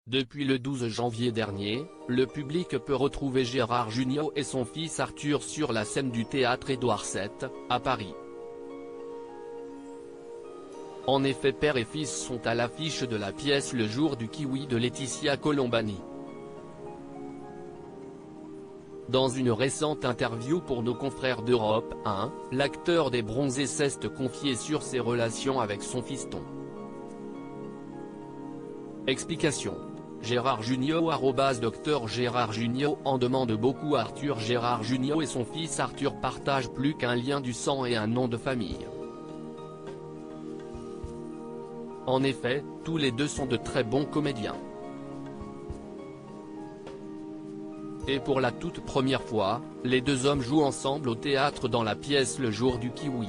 Depuis le 12 janvier dernier, le public peut retrouver Gérard Jugnot et son fils Arthur sur la scène du théâtre Édouard VII, à Paris. En effet, père et fils sont à l'affiche de la pièce Le jour du kiwi de Laetitia Colombani. Dans une récente interview pour nos confrères d'Europe 1, l'acteur des Bronzés s'est confié sur ses relations avec son fiston. Explication. Gérard Jugnot Dr Gérard Jugnot en demande beaucoup à Arthur. Gérard Jugnot et son fils Arthur partagent plus qu'un lien du sang et un nom de famille. En effet, tous les deux sont de très bons comédiens. Et pour la toute première fois, les deux hommes jouent ensemble au théâtre dans la pièce Le jour du kiwi.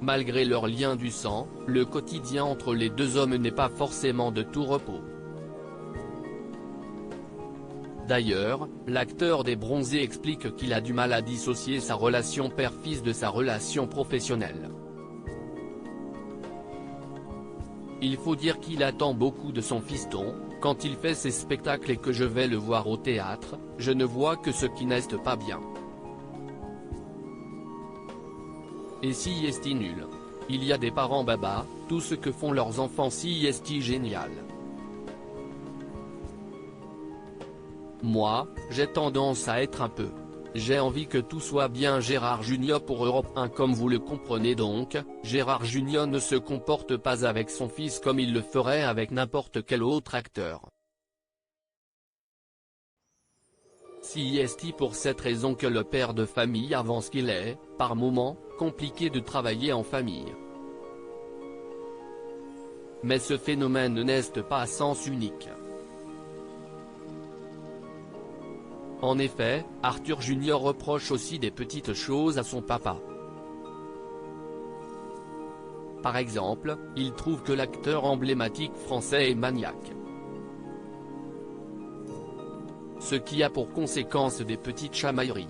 Malgré leur lien du sang, le quotidien entre les deux hommes n'est pas forcément de tout repos. D'ailleurs, l'acteur des Bronzés explique qu'il a du mal à dissocier sa relation père-fils de sa relation professionnelle. Il faut dire qu'il attend beaucoup de son fiston. Quand il fait ses spectacles et que je vais le voir au théâtre, je ne vois que ce qui n'est pas bien. Et si est nul. Il y a des parents baba, tout ce que font leurs enfants si est génial. Moi, j'ai tendance à être un peu. J'ai envie que tout soit bien. Gérard Jugnot pour Europe 1. Comme vous le comprenez donc, Gérard Jugnot ne se comporte pas avec son fils comme il le ferait avec n'importe quel autre acteur. Si est pour cette raison que le père de famille avance qu'il est, par moments, compliqué de travailler en famille. Mais ce phénomène n'est pas à sens unique. En effet, Arthur Junior reproche aussi des petites choses à son papa. Par exemple, il trouve que l'acteur emblématique français est maniaque. Ce qui a pour conséquence des petites chamailleries.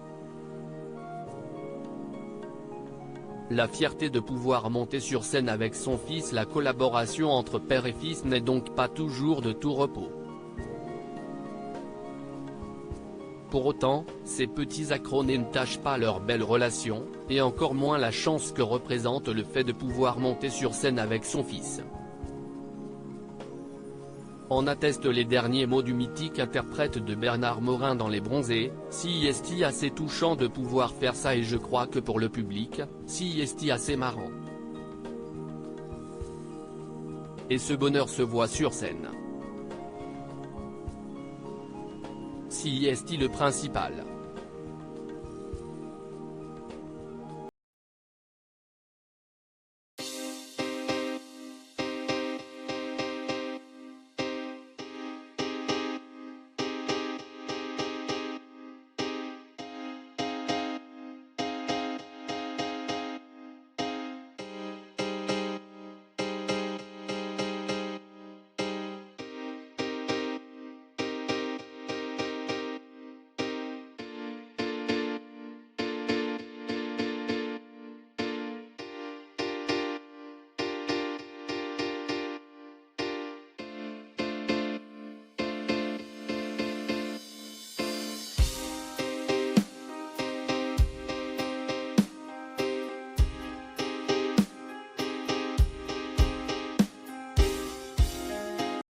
La fierté de pouvoir monter sur scène avec son fils. La collaboration entre père et fils n'est donc pas toujours de tout repos. Pour autant, ces petits accronés ne tachent pas leur belle relation, et encore moins la chance que représente le fait de pouvoir monter sur scène avec son fils. En attestent les derniers mots du mythique interprète de Bernard Morin dans Les Bronzés: si est assez touchant de pouvoir faire ça, et je crois que pour le public, si est assez marrant. Et ce bonheur se voit sur scène. Si est le principal.